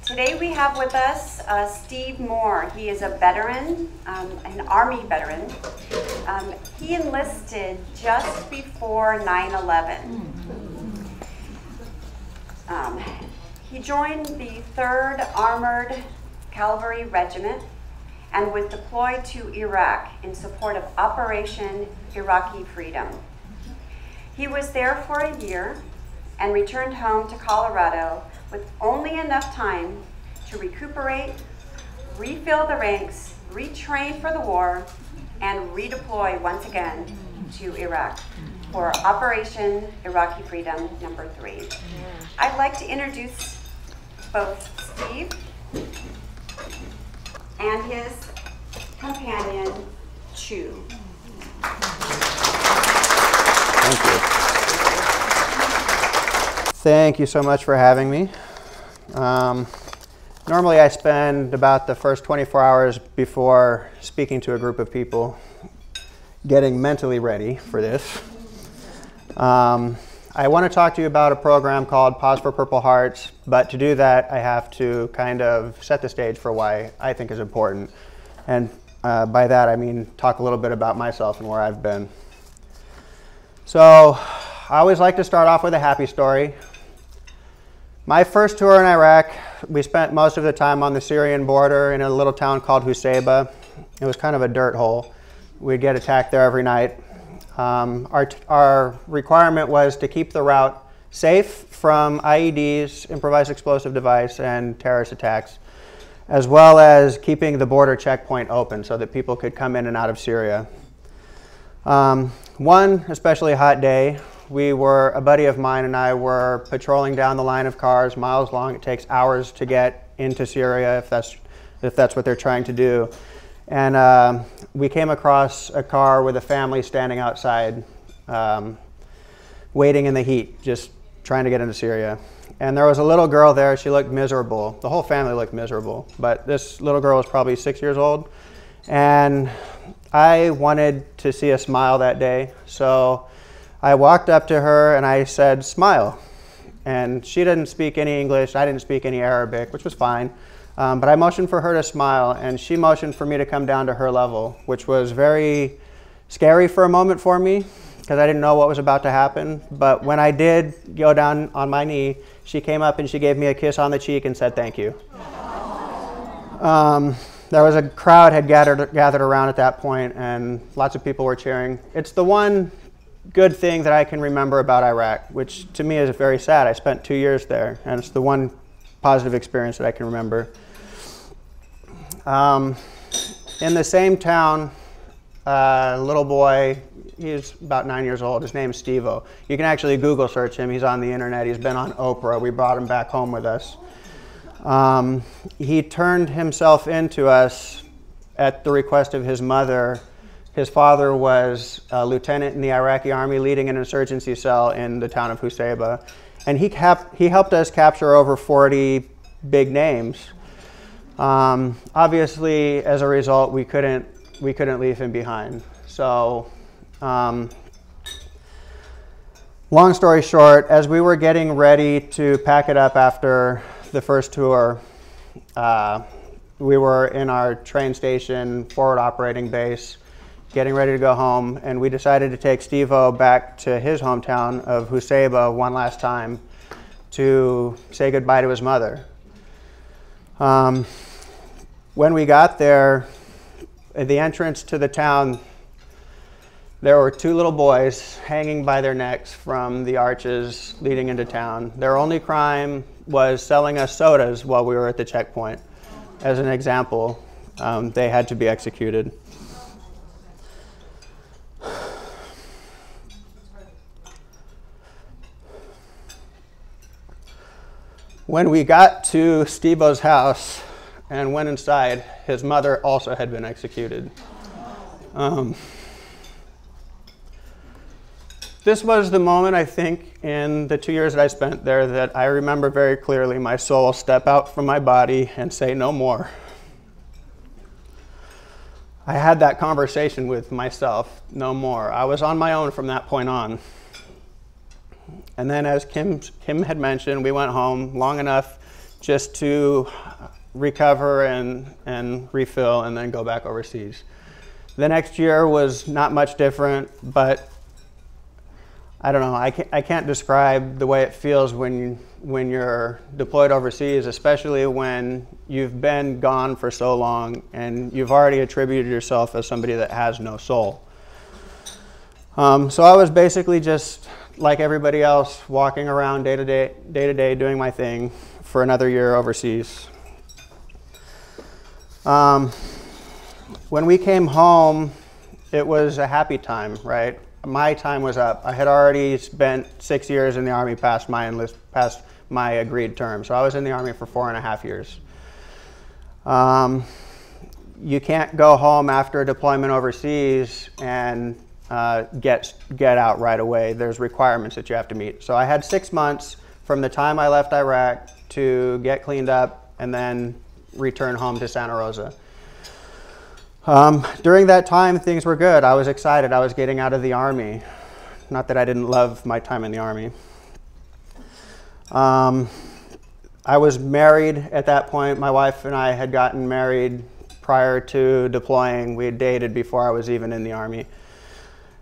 Today we have with us Steve Moore. He is a veteran, an Army veteran. He enlisted just before 9/11. He joined the 3rd Armored Cavalry Regiment and was deployed to Iraq in support of Operation Iraqi Freedom. He was there for a year and returned home to Colorado with only enough time to recuperate, refill the ranks, retrain for the war, and redeploy once again to Iraq for Operation Iraqi Freedom number 3. I'd like to introduce both Steve and his companion, Chu. Thank you. Thank you so much for having me. Normally I spend about the first 24 hours before speaking to a group of people getting mentally ready for this. I want to talk to you about a program called Pause for Purple Hearts, but to do that I have to kind of set the stage for why I think is important. And by that I mean talk a little bit about myself and where I've been. So I always like to start off with a happy story. My first tour in Iraq, we spent most of the time on the Syrian border in a little town called Husayba. It was kind of a dirt hole. We'd get attacked there every night. Our requirement was to keep the route safe from IEDs, improvised explosive device, and terrorist attacks, as well as keeping the border checkpoint open so that people could come in and out of Syria. One especially hot day, a buddy of mine and I were patrolling down the line of cars, miles long. It takes hours to get into Syria if that's what they're trying to do. And we came across a car with a family standing outside, waiting in the heat, just trying to get into Syria. And there was a little girl there. She looked miserable. The whole family looked miserable, but this little girl was probably 6 years old. And I wanted to see a smile that day, so I walked up to her and I said, "Smile." And she didn't speak any English, I didn't speak any Arabic, which was fine. But I motioned for her to smile, and she motioned for me to come down to her level, which was very scary for a moment for me, because I didn't know what was about to happen. But when I did go down on my knee, she came up and she gave me a kiss on the cheek and said thank you. There was a crowd had gathered around at that point, and lots of people were cheering. It's the one good thing that I can remember about Iraq, which to me is very sad. I spent 2 years there, and it's the one positive experience that I can remember. In the same town, a little boy, he's about 9 years old, his name's Steve-O. You can actually Google search him, he's on the internet, he's been on Oprah, we brought him back home with us. He turned himself into us at the request of his mother. His father was a lieutenant in the Iraqi army leading an insurgency cell in the town of Husayba. And he helped us capture over 40 big names. Obviously, as a result, we couldn't leave him behind. So, long story short, as we were getting ready to pack it up after the first tour, we were in our train station, forward operating base, getting ready to go home, and we decided to take Steve-O back to his hometown of Husayba one last time to say goodbye to his mother. When we got there, at the entrance to the town, there were 2 little boys hanging by their necks from the arches leading into town. Their only crime was selling us sodas while we were at the checkpoint. As an example, they had to be executed. When we got to Steve-O's house and went inside, his mother also had been executed. This was the moment, I think, in the 2 years that I spent there that I remember very clearly my soul step out from my body and say, "No more." I had that conversation with myself, no more. I was on my own from that point on. And then as Kim had mentioned, we went home long enough just to recover and refill and then go back overseas. The next year was not much different, but I don't know, I can't describe the way it feels when you're deployed overseas, especially when you've been gone for so long and you've already attributed yourself as somebody that has no soul. So I was basically just like everybody else, walking around day to day, doing my thing for another year overseas. When we came home, it was a happy time, right? My time was up. I had already spent 6 years in the Army past my agreed term. So I was in the Army for 4.5 years. You can't go home after a deployment overseas and get out right away. There's requirements that you have to meet. So I had 6 months from the time I left Iraq to get cleaned up and then return home to Santa Rosa. During that time, things were good. I was excited. I was getting out of the Army. Not that I didn't love my time in the Army. I was married at that point. My wife and I had gotten married prior to deploying. We had dated before I was even in the Army.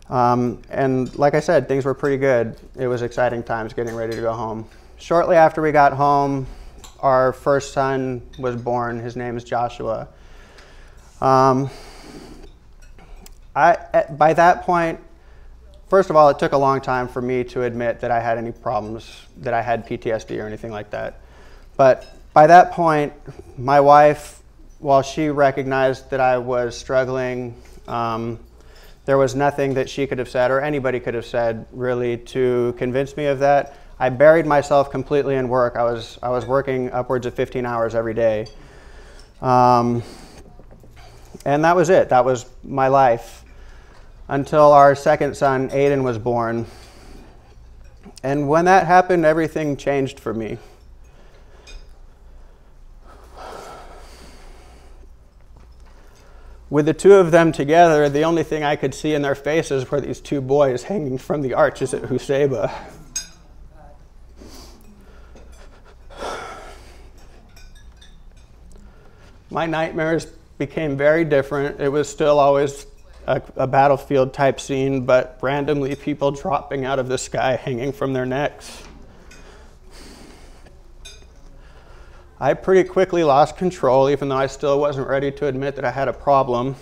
And like I said, things were pretty good. It was exciting times getting ready to go home. Shortly after we got home, our first son was born. His name is Joshua. By that point, first of all, it took a long time for me to admit that I had any problems, that I had PTSD or anything like that. But by that point, my wife, while she recognized that I was struggling, there was nothing that she could have said or anybody could have said really to convince me of that. I buried myself completely in work. I was working upwards of 15 hours every day. And that was it. That was my life until our second son, Aiden, was born. And when that happened, everything changed for me. With the two of them together, the only thing I could see in their faces were these two boys hanging from the arches at Huseba. My nightmares became very different. It was still always a battlefield type scene, but randomly people dropping out of the sky hanging from their necks. I pretty quickly lost control, even though I still wasn't ready to admit that I had a problem.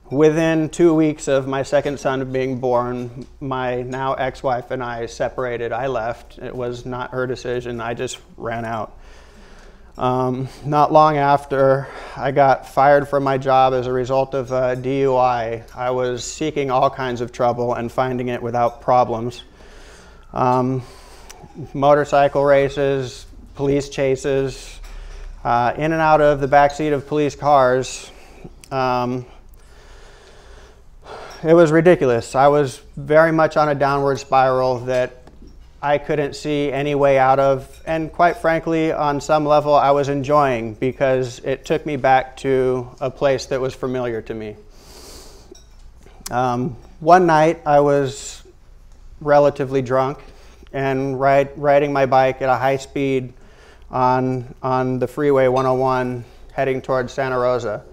Within 2 weeks of my second son being born, my now ex-wife and I separated. I left. It was not her decision. I just ran out. Not long after, I got fired from my job as a result of a DUI. I was seeking all kinds of trouble and finding it without problems. Motorcycle races, police chases, in and out of the backseat of police cars. It was ridiculous. I was very much on a downward spiral that I couldn't see any way out of, and quite frankly, on some level, I was enjoying because it took me back to a place that was familiar to me. One night, I was relatively drunk and riding my bike at a high speed on the Freeway 101 heading towards Santa Rosa.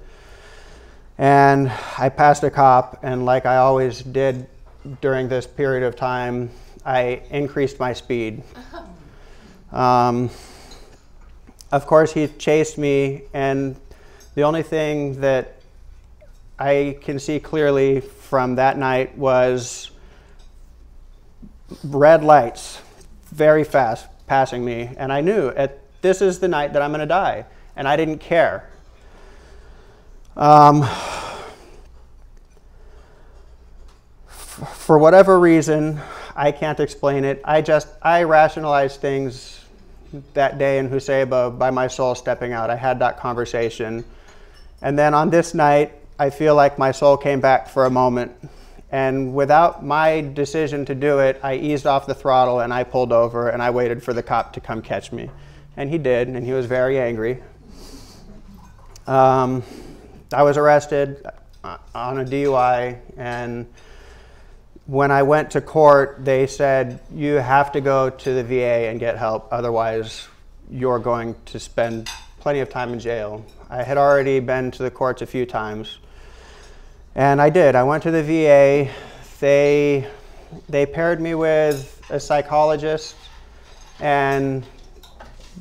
And I passed a cop, and like I always did during this period of time, I increased my speed. Of course, he chased me, and the only thing that I can see clearly from that night was red lights, very fast, passing me. And I knew this is the night that I'm going to die, and I didn't care. For whatever reason, I can't explain it. I rationalized things that day in Huseba by my soul stepping out. I had that conversation. And then on this night, I feel like my soul came back for a moment. And without my decision to do it, I eased off the throttle and I pulled over and I waited for the cop to come catch me. And he did, and he was very angry. I was arrested on a DUI, and when I went to court, they said, you have to go to the VA and get help, otherwise you're going to spend plenty of time in jail. I had already been to the courts a few times, and I did. I went to the VA. They paired me with a psychologist, and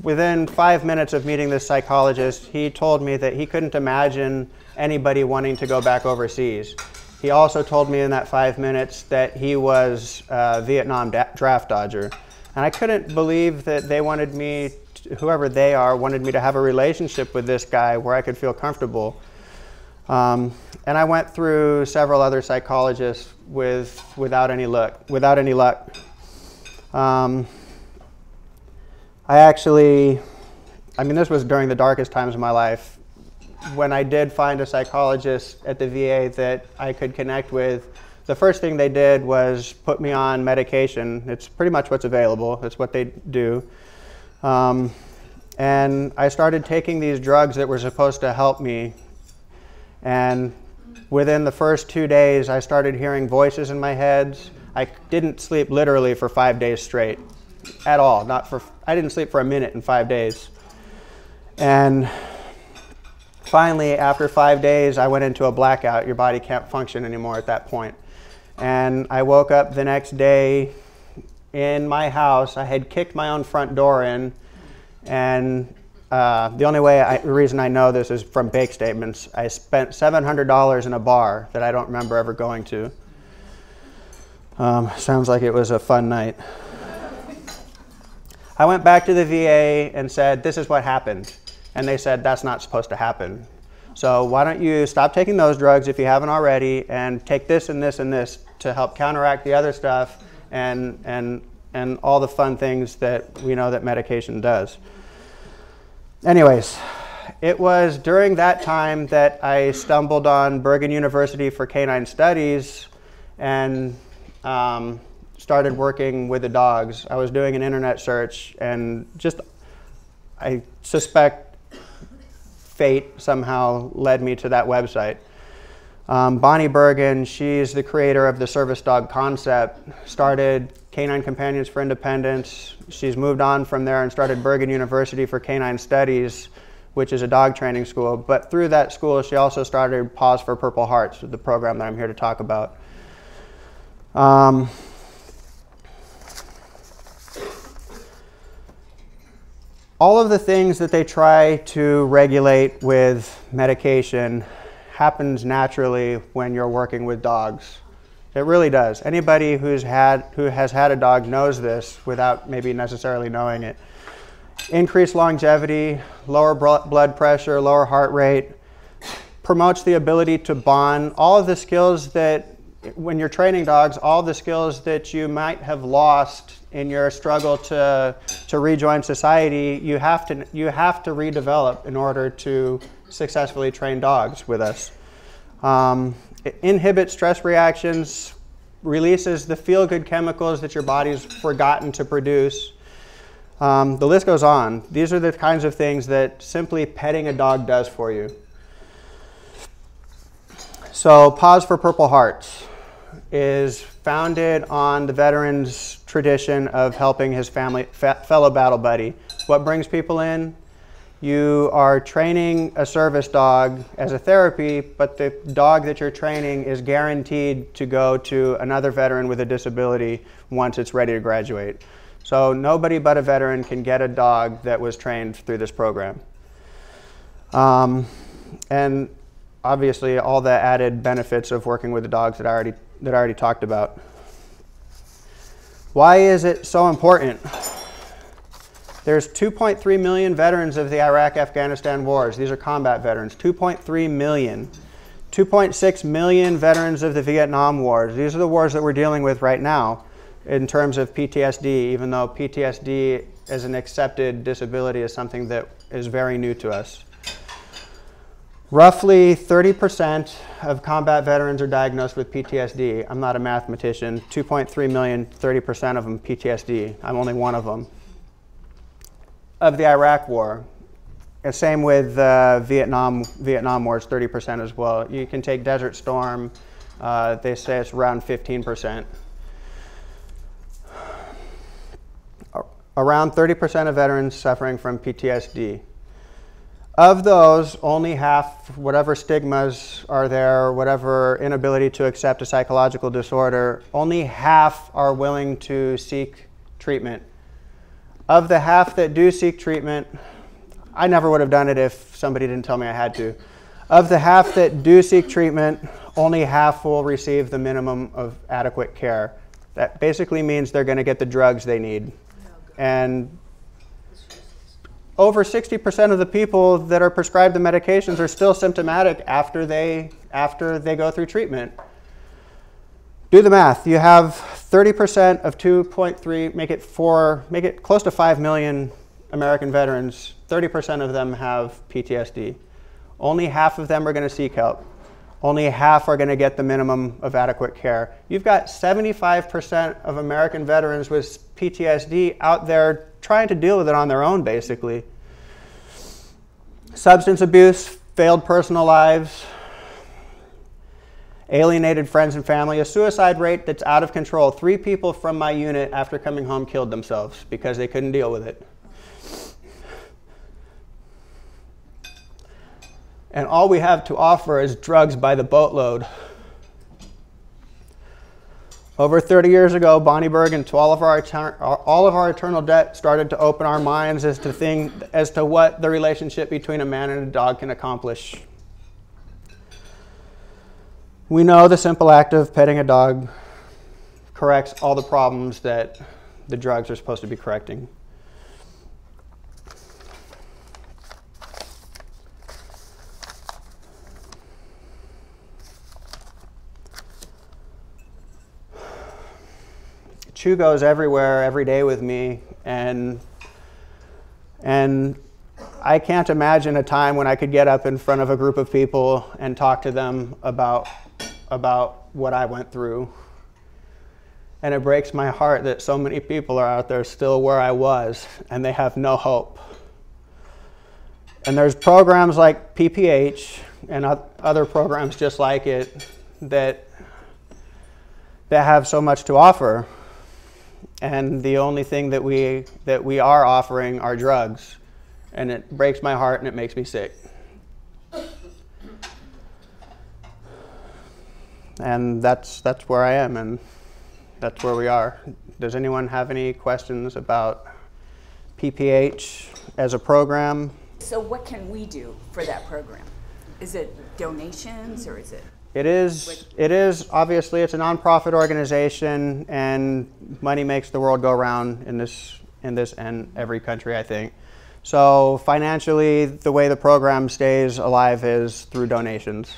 within 5 minutes of meeting this psychologist, he told me that he couldn't imagine anybody wanting to go back overseas. He also told me in that 5 minutes that he was a Vietnam draft dodger. And I couldn't believe that they wanted me, whoever they are, wanted me to have a relationship with this guy where I could feel comfortable. And I went through several other psychologists without any luck. I mean, this was during the darkest times of my life. When I did find a psychologist at the VA that I could connect with, the first thing they did was put me on medication. It's pretty much what's available. It's what they do. And I started taking these drugs that were supposed to help me. And within the first 2 days, I started hearing voices in my head. I didn't sleep literally for 5 days straight at all. I didn't sleep for a minute in 5 days. And finally, after 5 days, I went into a blackout. Your body can't function anymore at that point. And I woke up the next day in my house. I had kicked my own front door in. And the only reason I know this is from bank statements. I spent $700 in a bar that I don't remember ever going to. Sounds like it was a fun night. I went back to the VA and said, this is what happened. And they said, that's not supposed to happen. So why don't you stop taking those drugs if you haven't already, and take this and this and this to help counteract the other stuff and all the fun things that we know that medication does. Anyways, it was during that time that I stumbled on Bergen University for Canine Studies and started working with the dogs. I was doing an internet search, and I suspect fate somehow led me to that website. Bonnie Bergen, she's the creator of the service dog concept, started Canine Companions for Independence. She's moved on from there and started Bergen University for Canine Studies, which is a dog training school. But through that school, she also started Paws for Purple Hearts, the program that I'm here to talk about. All of the things that they try to regulate with medication happens naturally when you're working with dogs. It really does. Anybody who has had a dog knows this without maybe necessarily knowing it. Increased longevity, lower blood pressure, lower heart rate, promotes the ability to bond. All of the skills that, when you're training dogs, all the skills that you might have lost in your struggle to rejoin society, you have to redevelop in order to successfully train dogs with us. It inhibits stress reactions, releases the feel-good chemicals that your body's forgotten to produce. The list goes on. These are the kinds of things that simply petting a dog does for you. So Paws for Purple Hearts is founded on the veteran's tradition of helping his fellow battle buddy. What brings people in? You are training a service dog as a therapy, but the dog that you're training is guaranteed to go to another veteran with a disability once it's ready to graduate. So nobody but a veteran can get a dog that was trained through this program. And obviously all the added benefits of working with the dogs that I already talked about. Why is it so important? There's 2.3 million veterans of the Iraq-Afghanistan wars. These are combat veterans, 2.3 million. 2.6 million veterans of the Vietnam wars. These are the wars that we're dealing with right now in terms of PTSD, even though PTSD as an accepted disability is something that is very new to us. Roughly 30% of combat veterans are diagnosed with PTSD. I'm not a mathematician. 2.3 million, 30% of them PTSD. I'm only one of them. Of the Iraq War, and same with Vietnam Wars, 30% as well. You can take Desert Storm, They say it's around 15%. Around 30% of veterans suffering from PTSD. Of those, only half, whatever stigmas are there, whatever inability to accept a psychological disorder, only half are willing to seek treatment. Of the half that do seek treatment, I never would have done it if somebody didn't tell me I had to. Of the half that do seek treatment, only half will receive the minimum of adequate care. That basically means they're going to get the drugs they need. And over 60% of the people that are prescribed the medications are still symptomatic after they go through treatment. Do the math. You have 30% of 2.3, make it close to 5 million American veterans. 30% of them have PTSD. Only half of them are going to seek help. Only half are going to get the minimum of adequate care. You've got 75% of American veterans with PTSD out there trying to deal with it on their own, basically. Substance abuse, failed personal lives, alienated friends and family, a suicide rate that's out of control. 3 people from my unit after coming home killed themselves because they couldn't deal with it. And all we have to offer is drugs by the boatload. Over 30 years ago, Bonnie Berg and all of our eternal debt started to open our minds as to what the relationship between a man and a dog can accomplish. We know the simple act of petting a dog corrects all the problems that the drugs are supposed to be correcting. Chew goes everywhere, every day with me, and I can't imagine a time when I could get up in front of a group of people and talk to them about what I went through. And it breaks my heart that so many people are out there still where I was, and they have no hope. And there's programs like PPH and other programs just like it that have so much to offer. And the only thing that we are offering are drugs. And it breaks my heart and it makes me sick. And that's where I am, and that's where we are. Does anyone have any questions about PPH as a program? So what can we do for that program? Is it donations, or is it? It is obviously, it's a nonprofit organization, and money makes the world go round in this and every country, I think. So financially, the way the program stays alive is through donations.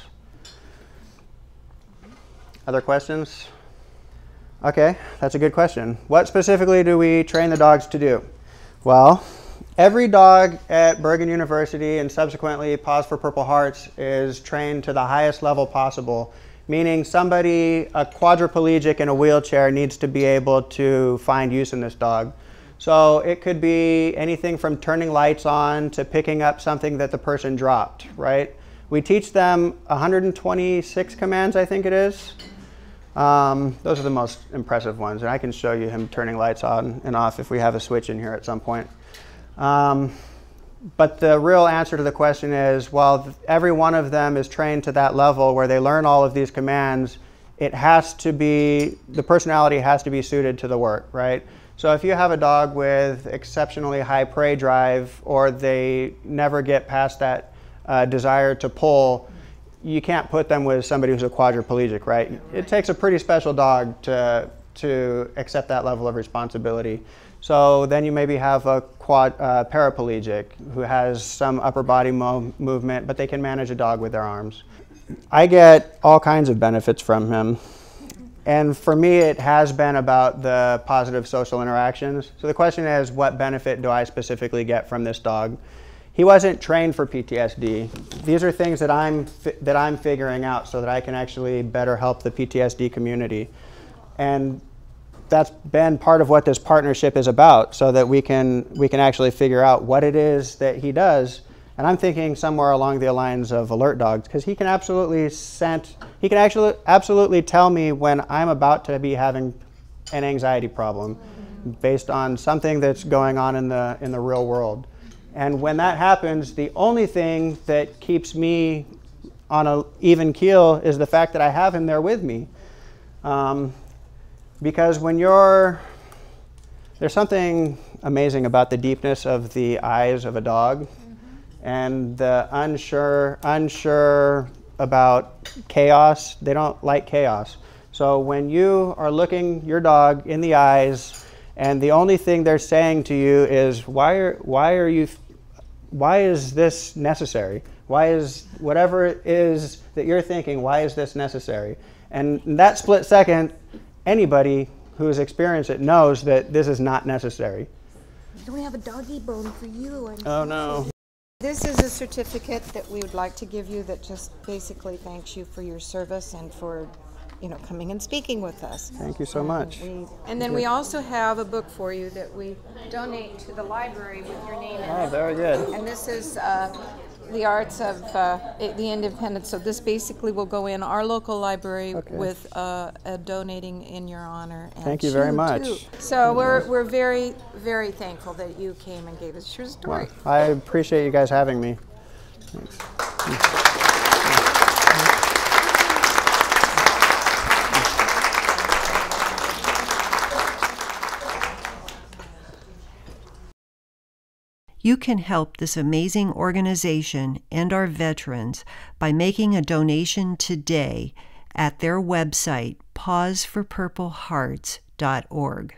Other questions? Okay, that's a good question. What specifically do we train the dogs to do? Well, every dog at Bergen University and subsequently Paws for Purple Hearts is trained to the highest level possible, meaning somebody, a quadriplegic in a wheelchair, needs to be able to find use in this dog. So it could be anything from turning lights on to picking up something that the person dropped, right? We teach them 126 commands, I think it is. Those are the most impressive ones, and I can show you him turning lights on and off if we have a switch in here at some point. But the real answer to the question is, while every one of them is trained to that level where they learn all of these commands, it has to be, the personality has to be suited to the work, right? So if you have a dog with exceptionally high prey drive, or they never get past that desire to pull, you can't put them with somebody who's a quadriplegic, right? It takes a pretty special dog to accept that level of responsibility. So then you maybe have a paraplegic who has some upper body movement, but they can manage a dog with their arms. I get all kinds of benefits from him. And for me, it has been about the positive social interactions. So the question is, what benefit do I specifically get from this dog? He wasn't trained for PTSD. These are things that I'm figuring out so that I can actually better help the PTSD community. And that's been part of what this partnership is about, so that we can actually figure out what it is that he does And I'm thinking somewhere along the lines of alert dogs, because he can absolutely absolutely tell me when I'm about to be having an anxiety problem based on something that's going on in the real world. And when that happens, the only thing that keeps me on an even keel is the fact that I have him there with me. Because when there's something amazing about the deepness of the eyes of a dog, and the unsure about chaos. They don't like chaos. So when you are looking your dog in the eyes, and the only thing they're saying to you is, why is this necessary? Why is whatever it is that you're thinking, why is this necessary? And in that split second, anybody who has experienced it knows that this is not necessary. Do we have a doggy bone for you? Oh no. This is a certificate that we would like to give you that just basically thanks you for your service and for, coming and speaking with us. Thank you so much. And then we also have a book for you that we donate to the library with your name in it. Oh, very good. And this is the arts of the independent. So this basically will go in our local library with donating in your honor. And Thank you very much. Too. So we're very, very thankful that you came and gave us your story. Well, I appreciate you guys having me. Thanks. You can help this amazing organization and our veterans by making a donation today at their website, pauseforpurplehearts.org.